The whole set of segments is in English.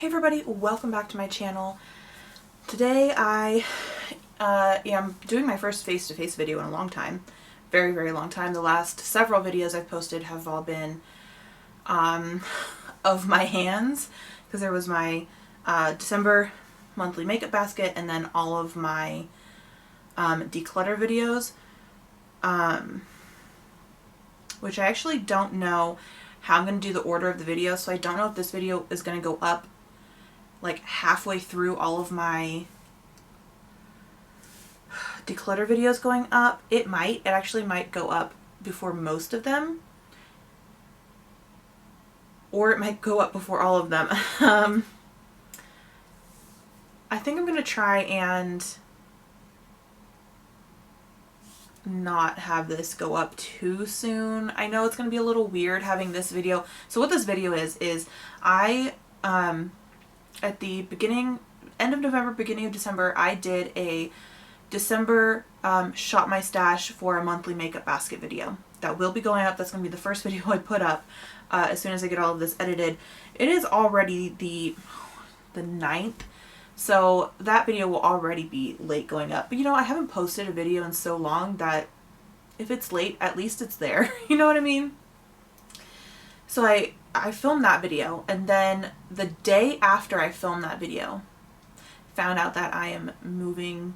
Hey everybody, welcome back to my channel. Today I am doing my first face-to-face video in a long time. Very, very long time. The last several videos I've posted have all been of my hands, because there was my December monthly makeup basket and then all of my declutter videos, which I actually don't know how I'm going to do the order of the videos, so I don't know if this video is going to go up like halfway through all of my declutter videos going up. It actually might go up before most of them, or it might go up before all of them. I think I'm gonna try and not have this go up too soon. I know it's gonna be a little weird having this video. So what this video is I at the end of November, beginning of December, I did a December shop my stash for a monthly makeup basket video. That will be going up. That's going to be the first video I put up as soon as I get all of this edited. It is already the 9th, so that video will already be late going up. But you know, I haven't posted a video in so long that if it's late, at least it's there. You know what I mean? So I filmed that video, and then the day after I filmed that video, found out that I am moving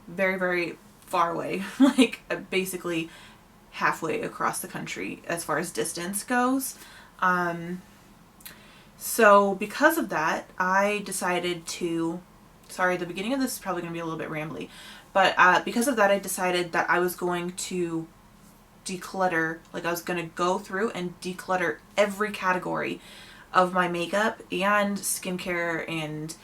very, very far away, like basically halfway across the country as far as distance goes. So because of that, I decided to, sorry, the beginning of this is probably going to be a little bit rambly, but because of that, I decided that I was going to declutter, like I was going to go through and declutter every category of my makeup and skincare and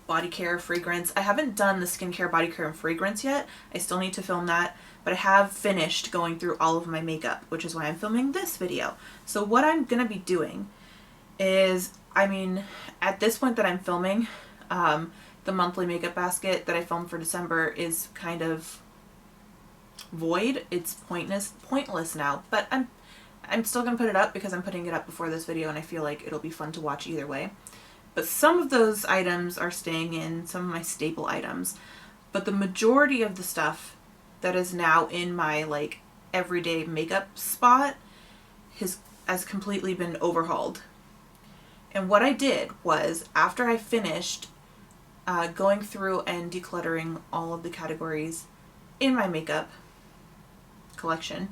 body care, fragrance. I haven't done the skincare, body care, and fragrance yet. I still need to film that, but I have finished going through all of my makeup, which is why I'm filming this video. So what I'm going to be doing is, I mean, at this point that I'm filming, the monthly makeup basket that I filmed for December is kind of void. It's pointless now, but I'm still gonna put it up because I'm putting it up before this video and I feel like it'll be fun to watch either way. But some of those items are staying in, some of my staple items, but the majority of the stuff that is now in my like everyday makeup spot has completely been overhauled. And what I did was, after I finished going through and decluttering all of the categories in my makeup collection,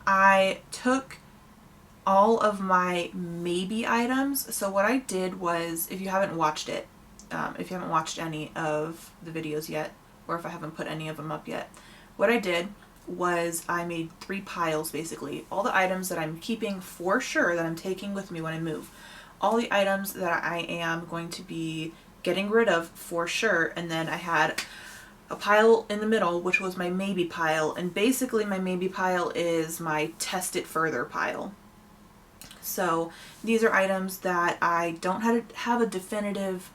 I took all of my maybe items. So what I did was, if you haven't watched it, if you haven't watched any of the videos yet, or if I haven't put any of them up yet, what I did was I made 3 piles basically. All the items that I'm keeping for sure, that I'm taking with me when I move. All the items that I am going to be getting rid of for sure, and then I had a pile in the middle, which was my maybe pile, and basically my maybe pile is my test it further pile. So these are items that I don't have a definitive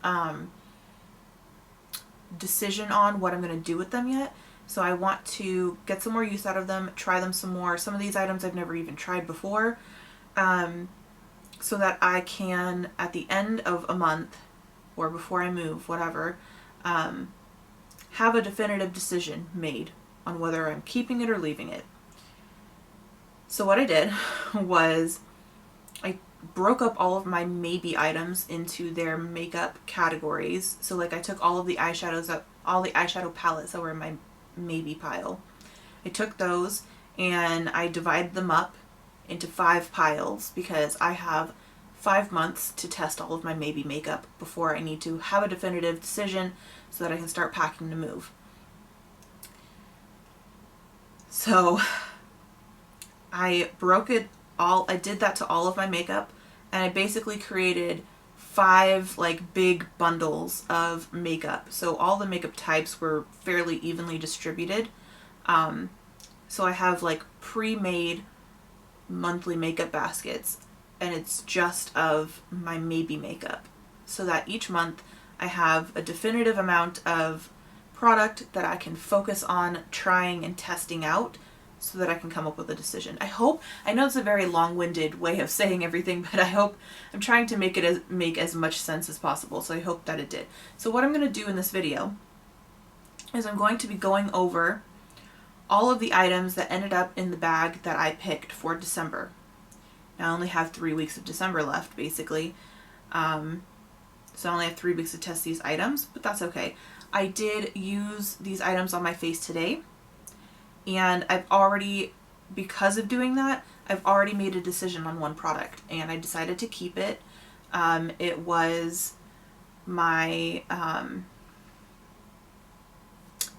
decision on what I'm going to do with them yet. So I want to get some more use out of them, try them some more. Some of these items I've never even tried before, so that I can, at the end of a month or before I move, whatever, have a definitive decision made on whether I'm keeping it or leaving it. So what I did was I broke up all of my maybe items into their makeup categories. So like I took all of the eyeshadows up, all the eyeshadow palettes that were in my maybe pile. I took those and I divided them up into 5 piles because I have 5 months to test all of my maybe makeup before I need to have a definitive decision so that I can start packing to move. So I broke it all, I did that to all of my makeup, and I basically created 5 like big bundles of makeup. So all the makeup types were fairly evenly distributed. So I have like pre-made monthly makeup baskets, and it's just of my maybe makeup, so that each month I have a definitive amount of product that I can focus on trying and testing out, so that I can come up with a decision. I know it's a very long-winded way of saying everything, but I'm trying to make it make as much sense as possible, so I hope that it did. So what I'm going to do in this video is I'm going to be going over all of the items that ended up in the bag that I picked for December. Now I only have 3 weeks of December left, basically. So I only have 3 weeks to test these items, but that's okay. I did use these items on my face today, and because of doing that, I've already made a decision on one product, and I decided to keep it. It was my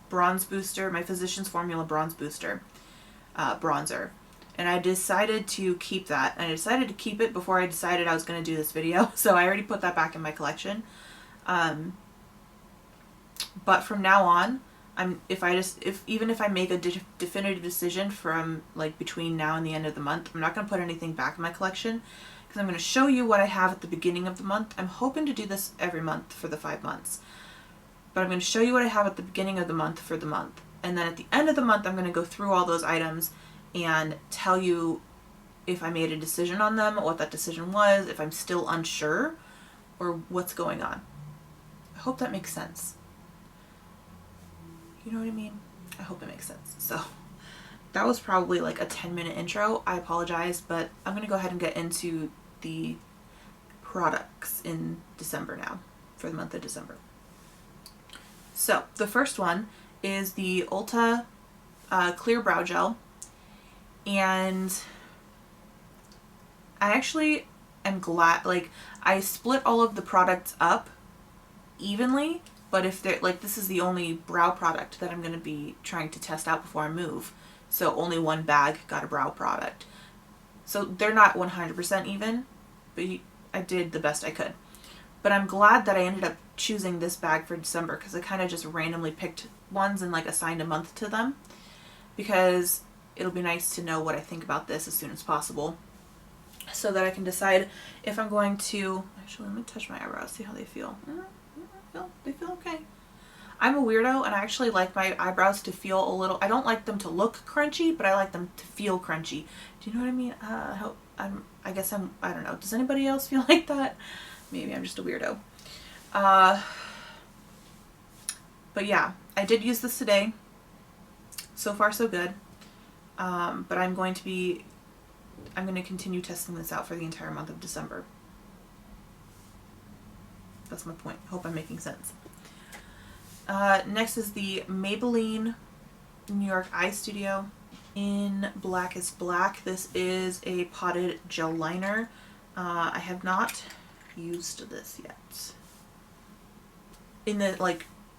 bronze booster, my Physicians Formula bronze booster bronzer. And I decided to keep that. And I decided to keep it before I decided I was going to do this video. So I already put that back in my collection. But from now on, even if I make a definitive decision from like between now and the end of the month, I'm not going to put anything back in my collection, because I'm going to show you what I have at the beginning of the month. I'm hoping to do this every month for the 5 months. But I'm going to show you what I have at the beginning of the month for the month. And then at the end of the month, I'm going to go through all those items and tell you if I made a decision on them, what that decision was, if I'm still unsure, or what's going on. I hope that makes sense. You know what I mean? I hope it makes sense. So that was probably like a 10-minute intro. I apologize, but I'm going to go ahead and get into the products in December now, for the month of December. So the first one is the Ulta Clear Brow Gel. And I actually am glad, like, I split all of the products up evenly, but if they're, like, this is the only brow product that I'm going to be trying to test out before I move. So only one bag got a brow product. So they're not 100% even, but I did the best I could. But I'm glad that I ended up choosing this bag for December, because I kind of just randomly picked ones and like assigned a month to them, because it'll be nice to know what I think about this as soon as possible, so that I can decide if I'm going to... Actually, let me touch my eyebrows, see how they feel. They feel okay. I'm a weirdo, and I actually like my eyebrows to feel a little... I don't like them to look crunchy, but I like them to feel crunchy. Do you know what I mean? I guess I don't know. Does anybody else feel like that? Maybe I'm just a weirdo. But yeah, I did use this today. So far, so good. But I'm going to continue testing this out for the entire month of December. That's my point. Hope I'm making sense. Next is the Maybelline New York Eye Studio in Black is Black. This is a potted gel liner. I have not used this yet.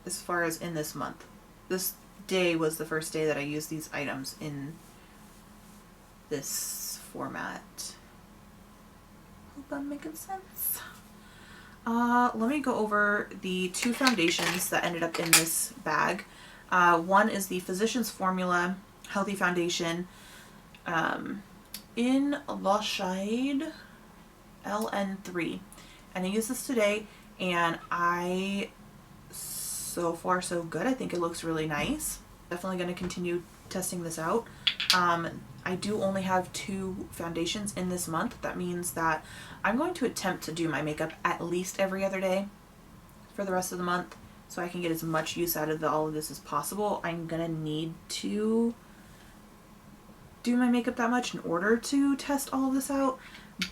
As far as in this month. This day was the first day that I used these items in this format. Hope I'm making sense. Let me go over the 2 foundations that ended up in this bag. One is the Physicians Formula Healthy Foundation in the shade LN3. And I used this today, and so far so good. I think it looks really nice. Definitely going to continue testing this out. I do only have 2 foundations in this month. That means that I'm going to attempt to do my makeup at least every other day for the rest of the month, so I can get as much use out of all of this as possible. I'm going to need to do my makeup that much in order to test all of this out.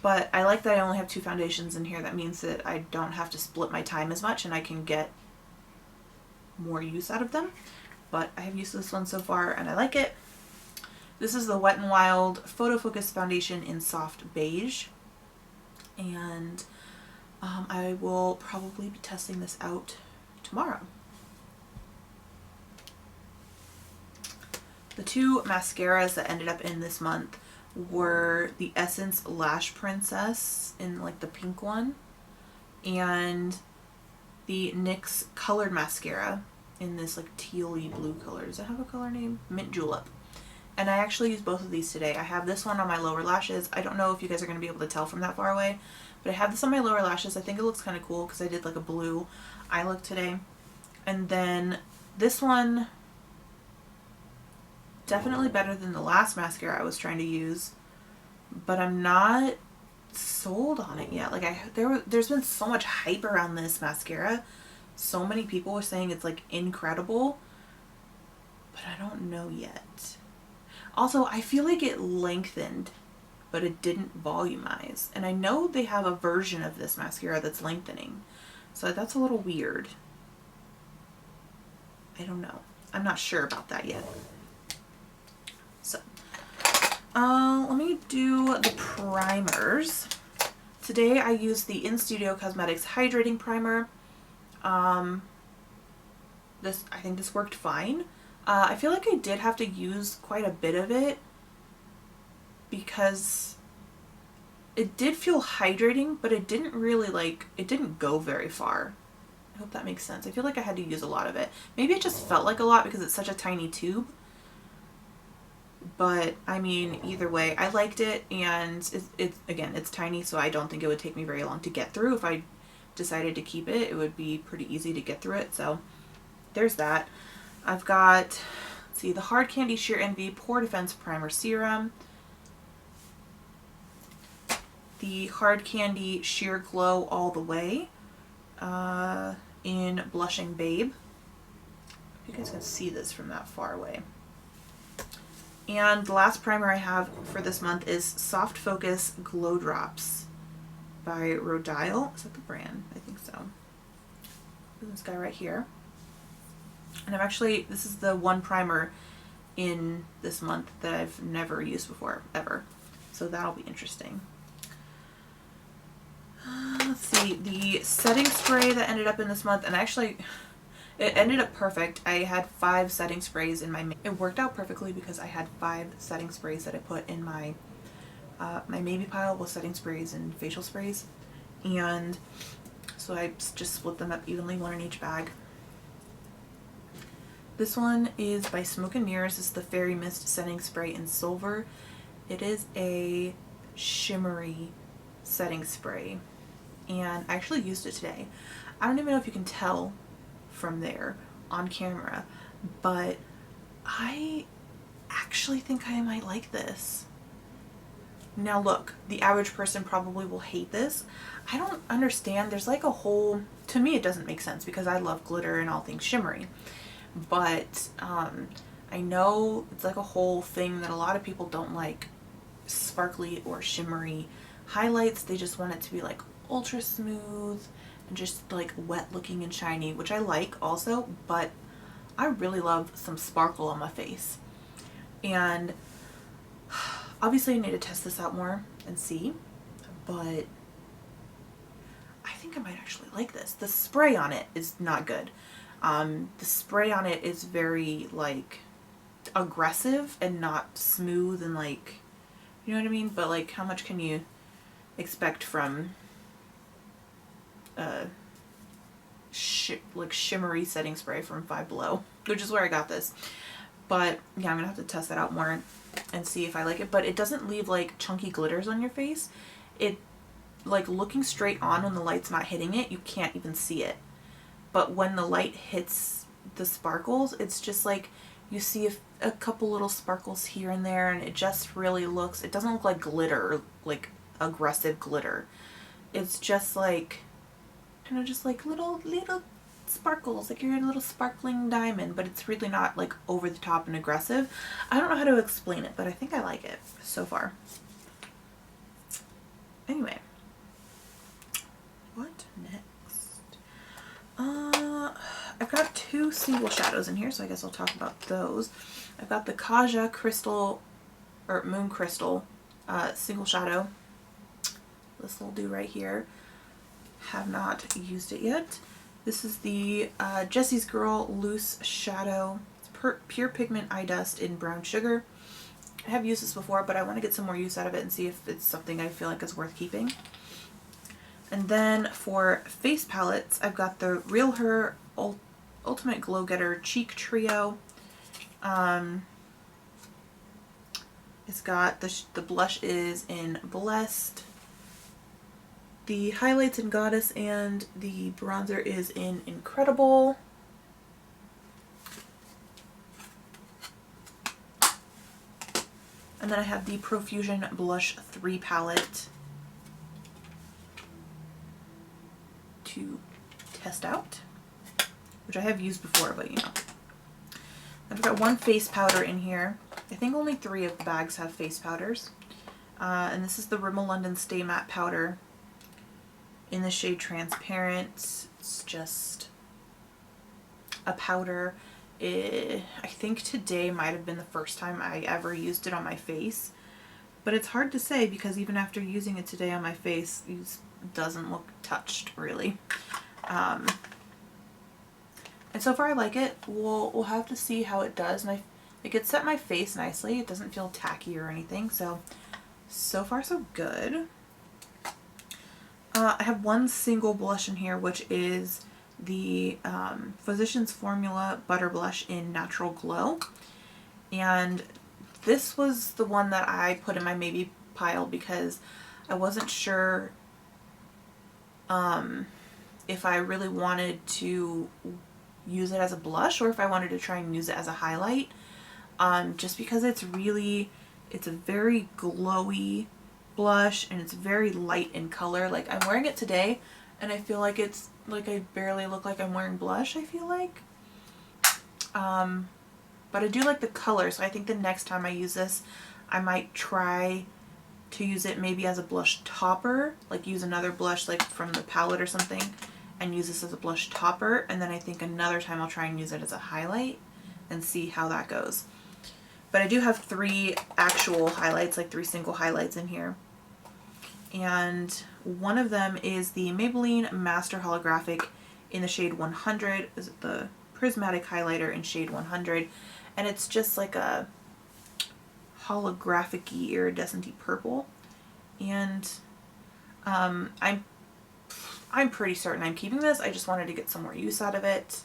But I like that I only have 2 foundations in here. That means that I don't have to split my time as much, and I can get more use out of them. But I have used this one so far, and I like it. This is the Wet n Wild Photo Focus Foundation in Soft Beige. And I will probably be testing this out tomorrow. The 2 mascaras that ended up in this month were the Essence Lash Princess in like the pink one, and the NYX Colored Mascara in this like tealy blue color. Does it have a color name? Mint Julep. And I actually used both of these today. I have this one on my lower lashes. I don't know if you guys are going to be able to tell from that far away, but I have this on my lower lashes. I think it looks kind of cool because I did like a blue eye look today. And then this one definitely better than the last mascara I was trying to use, but I'm not sold on it yet. Like there's been so much hype around this mascara. So many people were saying it's like incredible, but I don't know yet. Also, I feel like it lengthened, but it didn't volumize. And I know they have a version of this mascara that's lengthening. So that's a little weird. I don't know. I'm not sure about that yet. So, let me do the primers. Today I used the In Studio Cosmetics Hydrating Primer. I think this worked fine. I feel like I did have to use quite a bit of it because it did feel hydrating, but it didn't really it didn't go very far. I hope that makes sense. I feel like I had to use a lot of it. Maybe it just felt like a lot because it's such a tiny tube. But I mean, either way, I liked it, and it's tiny, so I don't think it would take me very long to get through. If I decided to keep it, it would be pretty easy to get through it. So there's that. I've got, let's see, the Hard Candy Sheer Envy Pore Defense Primer Serum, the Hard Candy Sheer Glow All the Way in Blushing Babe. You guys can see this from that far away. And the last primer I have for this month is Soft Focus Glow Drops by Rhodial. Is that the brand? I think so. This guy right here. And this is the one primer in this month that I've never used before, ever. So that'll be interesting. Let's see, the setting spray that ended up in this month, and actually it ended up perfect. I had 5 setting sprays in my, it worked out perfectly because I had 5 setting sprays that I put in my, my maybe pile with setting sprays and facial sprays. And so I just split them up evenly, 1 in each bag. This one is by Smoke and Mirrors. It's the Fairy Mist Setting Spray in Silver. It is a shimmery setting spray, and I actually used it today. I don't even know if you can tell from there on camera, but I actually think I might like this. Now look, the average person probably will hate this. I don't understand. There's like a whole, to me it doesn't make sense because I love glitter and all things shimmery. But I know it's like a whole thing that a lot of people don't like sparkly or shimmery highlights. They just want it to be like ultra smooth and just like wet looking and shiny, which I like also, but I really love some sparkle on my face. And obviously I need to test this out more and see, but I think I might actually like this. The spray on it is not good. The spray on it is very like aggressive and not smooth and like, you know what I mean? But like, how much can you expect from like shimmery setting spray from Five Below, which is where I got this. But yeah, I'm gonna have to test that out more and see if I like it. But it doesn't leave like chunky glitters on your face. It, like, looking straight on when the light's not hitting it, you can't even see it. But when the light hits the sparkles, it's just like you see a couple little sparkles here and there, and it just really looks, it doesn't look like glitter, like aggressive glitter. It's just like, kind of just like little sparkles, like you're a little sparkling diamond, but it's really not like over the top and aggressive. I don't know how to explain it, but I think I like it so far. Anyway, what next? I've got 2 single shadows in here, so I guess I'll talk about those. I've got the Kaja Crystal, or Moon Crystal, single shadow. This will do right here. Have not used it yet. This is the Jessie's Girl Loose Shadow. It's Pure Pigment Eye Dust in Brown Sugar. I have used this before, but I want to get some more use out of it and see if it's something I feel like is worth keeping. And then for face palettes, I've got the Real Her Ultimate Glow Getter Cheek Trio. It's got the blush is in Blessed. The highlights in Goddess, and the bronzer is in Incredible. then I have the Profusion Blush 3 palette to test out, which I have used before, but you know. I've got one face powder in here. I think only 3 of the bags have face powders. And this is the Rimmel London Stay Matte Powder in the shade Transparent. It's just a powder. I think today might have been the first time I ever used it on my face. But it's hard to say because even after using it today on my face, it doesn't look touched really. And so far I like it. We'll have to see how it does. It set my face nicely. It doesn't feel tacky or anything. So far so good. I have one single blush in here, which is the Physicians Formula Butter Blush in Natural Glow. And this was the one that I put in my maybe pile because I wasn't sure if I really wanted to use it as a blush or if I wanted to try and use it as a highlight. Just because it's a very glowy blush and it's very light in color. Like I'm wearing it today and I feel like it's like I barely look like I'm wearing blush, I feel like. But I do like the color, so I think the next time I use this I might try to use it maybe as a blush topper, like use another blush like from the palette or something and use this as a blush topper, and then I think another time I'll try and use it as a highlight and see how that goes. But I do have 3 actual highlights, like 3 single highlights in here. And one of them is the Maybelline Master Holographic in the shade 100. Is it the Prismatic Highlighter in shade 100? And it's just like a holographic-y, iridescent-y purple. And I'm pretty certain I'm keeping this. I just wanted to get some more use out of it.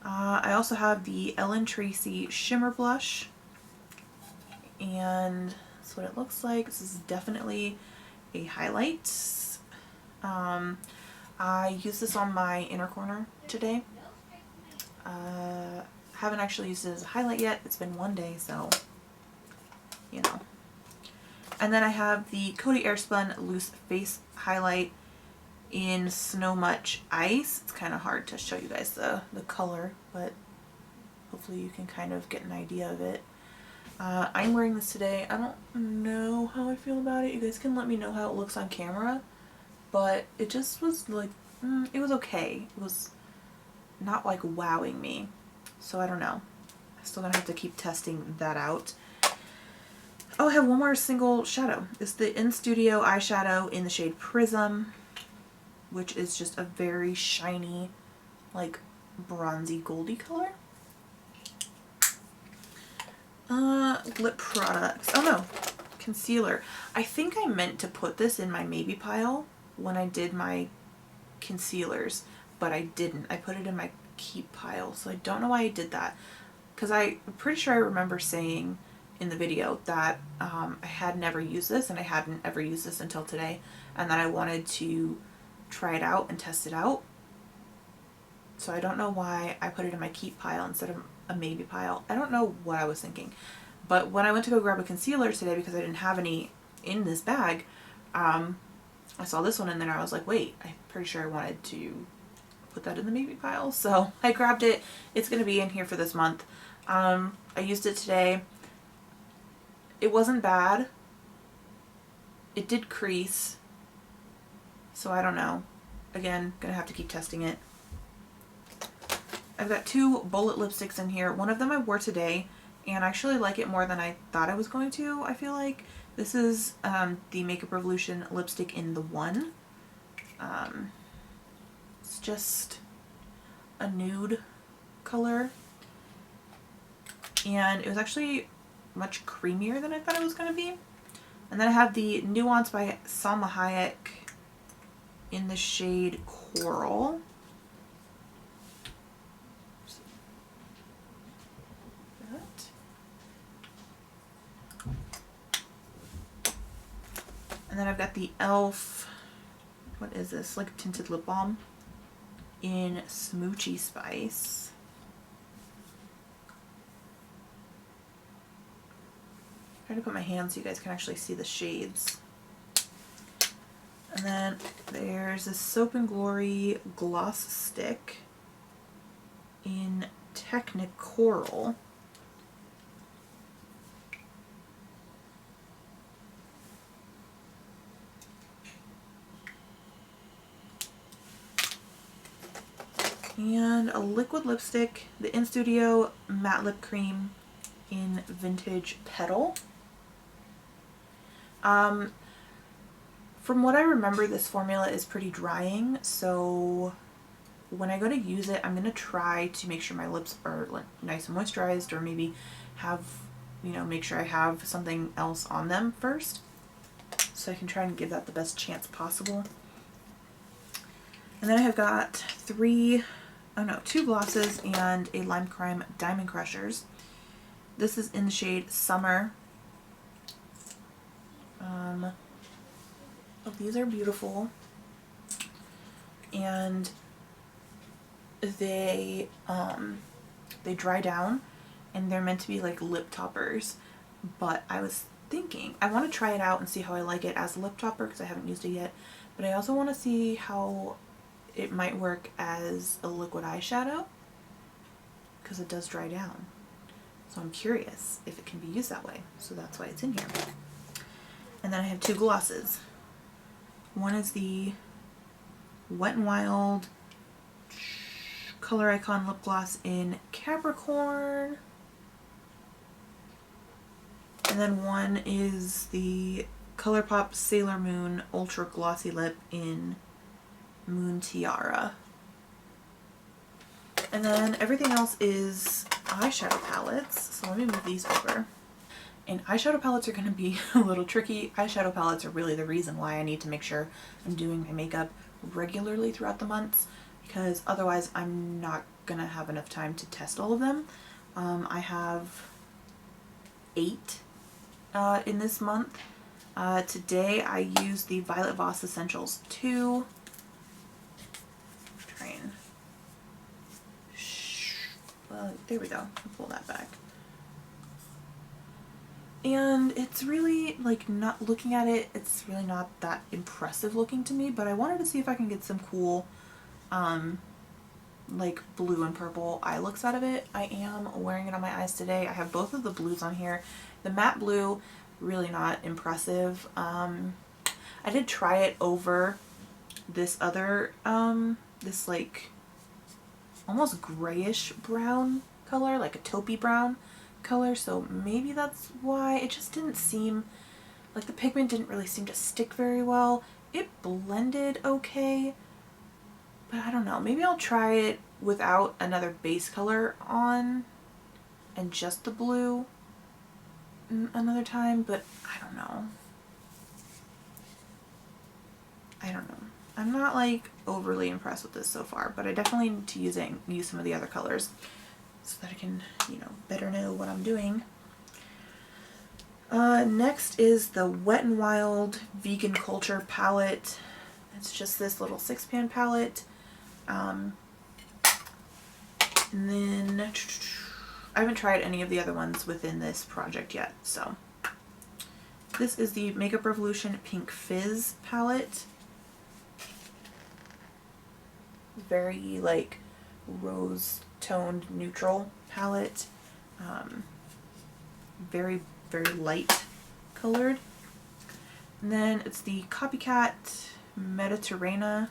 I also have the Ellen Tracy Shimmer Blush, and that's what it looks like. This is definitely a highlight. I used this on my inner corner today. Haven't actually used it as a highlight yet. It's been 1 day, so you know. And then I have the Cody Airspun Loose Face Highlight in Snow Much Ice. It's kind of hard to show you guys the color, but hopefully you can kind of get an idea of it. I'm wearing this today. I don't know how I feel about it. You guys can let me know how it looks on camera, but it just was like, it was okay. It was not like wowing me, so I don't know. I'm still gonna have to keep testing that out. Oh, I have one more single shadow. It's the In Studio eyeshadow in the shade Prism, which is just a very shiny, like bronzy goldy color. Lip products. Oh no, concealer. I think I meant to put this in my maybe pile when I did my concealers, but I didn't. I put it in my keep pile, so I don't know why I did that. Because I'm pretty sure I remember saying in the video that I had never used this, and I hadn't ever used this until today, and that I wanted to try it out and test it out. So I don't know why I put it in my keep pile instead of a maybe pile. I don't know what I was thinking. But when I went to go grab a concealer today, because I didn't have any in this bag, I saw this one and then I was like, wait, I'm pretty sure I wanted to put that in the maybe pile. So I grabbed it. It's going to be in here for this month. I used it today. It wasn't bad. It did crease. So I don't know. Again, gonna have to keep testing it. I've got 2 bullet lipsticks in here. One of them I wore today, and I actually like it more than I thought I was going to, I feel like. This is the Makeup Revolution lipstick in the One. It's just a nude color. And it was actually much creamier than I thought it was going to be. And then I have the Nuance by Salma Hayek in the shade Coral. And then I've got the e.l.f. What is this? Like tinted lip balm in Smoochy Spice. Try to put my hand so you guys can actually see the shades. And then there's this Soap and Glory gloss stick in Technicoral. And a liquid lipstick, the In Studio Matte Lip Cream in Vintage Petal. From what I remember, this formula is pretty drying, so when I go to use it, I'm going to try to make sure my lips are like nice and moisturized, or maybe have, you know, make sure I have something else on them first, so I can try and give that the best chance possible. And then I have got two glosses and a Lime Crime Diamond Crushers. This is in the shade Summer. Oh, these are beautiful. And they dry down, and they're meant to be like lip toppers. But I was thinking, I want to try it out and see how I like it as a lip topper because I haven't used it yet. But I also want to see how it might work as a liquid eyeshadow because it does dry down. So I'm curious if it can be used that way. So that's why it's in here. And then I have two glosses. One is the Wet n Wild Color Icon Lip Gloss in Capricorn. And then one is the ColourPop Sailor Moon Ultra Glossy Lip in Moon Tiara. And then everything else is eyeshadow palettes. So let me move these over. And eyeshadow palettes are going to be a little tricky. Eyeshadow palettes are really the reason why I need to make sure I'm doing my makeup regularly throughout the months, because otherwise I'm not going to have enough time to test all of them. I have 8 in this month. Today I used the Violet Voss Essentials 2. There we go. I'll pull that back. And it's really, like, not looking at it, it's really not that impressive looking to me, but I wanted to see if I can get some cool, like, blue and purple eye looks out of it. I am wearing it on my eyes today. I have both of the blues on here. The matte blue, really not impressive. I did try it over this other, this, like, almost grayish brown color, like a taupey brown color, so maybe that's why it just didn't seem like the pigment didn't really seem to stick very well. It blended okay, but I don't know, maybe I'll try it without another base color on and just the blue another time, but I don't know. I'm not like overly impressed with this so far, but I definitely need to use some of the other colors so that I can, you know, better know what I'm doing. Next is the Wet n Wild Vegan Culture palette. It's just this little 6-pan palette. And then I haven't tried any of the other ones within this project yet, so this is the Makeup Revolution Pink Fizz palette. Very like rose toned neutral palette, very light colored. And then it's the Copycat Mediterranean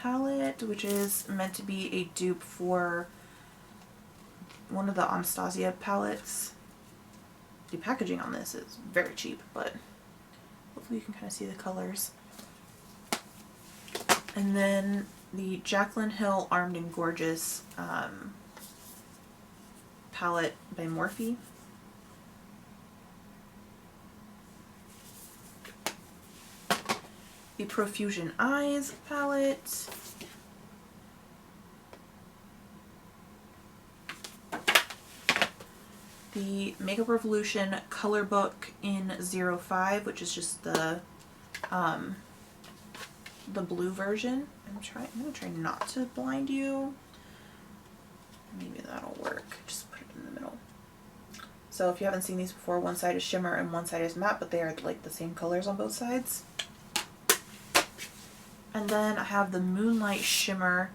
palette, which is meant to be a dupe for one of the Anastasia palettes. The packaging on this is very cheap, but hopefully you can kind of see the colors. And then the Jaclyn Hill Armed and Gorgeous palette by Morphe. The Profusion Eyes palette. The Makeup Revolution Color Book in 05, which is just the blue version. I'm gonna try not to blind you. Maybe that'll work. Just put it in the middle. So if you haven't seen these before, one side is shimmer and one side is matte, but they are like the same colors on both sides. And then I have the Moonlight Shimmer,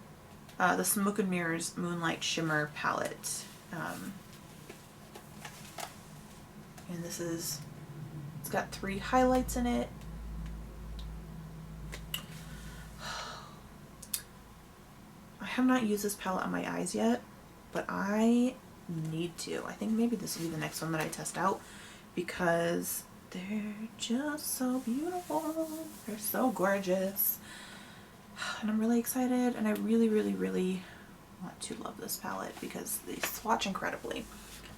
the Smoke and Mirrors Moonlight Shimmer palette. And this is, it's got 3 highlights in it. I have not used this palette on my eyes yet, but I need to. I think maybe this will be the next one that I test out because they're just so beautiful. They're so gorgeous. And I'm really excited, and I really, really, really want to love this palette because they swatch incredibly.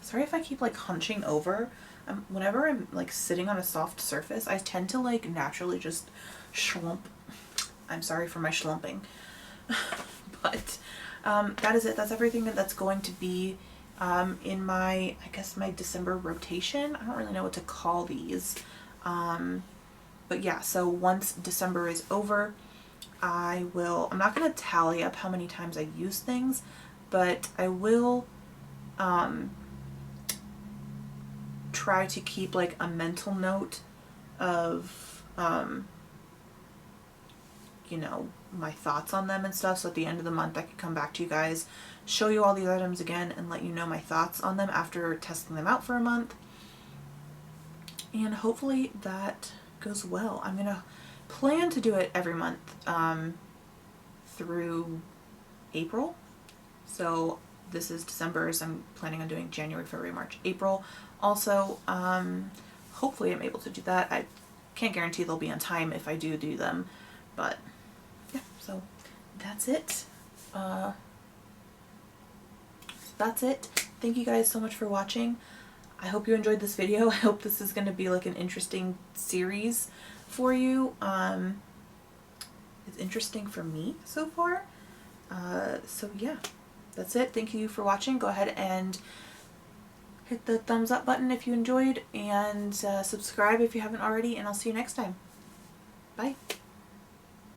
Sorry if I keep like hunching over. Whenever I'm like sitting on a soft surface, I tend to like naturally just schlump. I'm sorry for my schlumping. But that is it. That's everything that's going to be in my, I guess, my December rotation. I don't really know what to call these. But yeah, so once December is over, I'm not going to tally up how many times I use things, but I will try to keep like a mental note of, you know, my thoughts on them and stuff. So at the end of the month, I could come back to you guys, show you all these items again, and let you know my thoughts on them after testing them out for a month. And hopefully that goes well. I'm going to plan to do it every month through April. So this is December, so I'm planning on doing January, February, March, April. Also, hopefully I'm able to do that. I can't guarantee they'll be on time if I do them, but yeah, so that's it. That's it. Thank you guys so much for watching. I hope you enjoyed this video. I hope this is going to be like an interesting series for you. It's interesting for me so far. So yeah, that's it. Thank you for watching. Go ahead and hit the thumbs up button if you enjoyed, and subscribe if you haven't already, and I'll see you next time. Bye.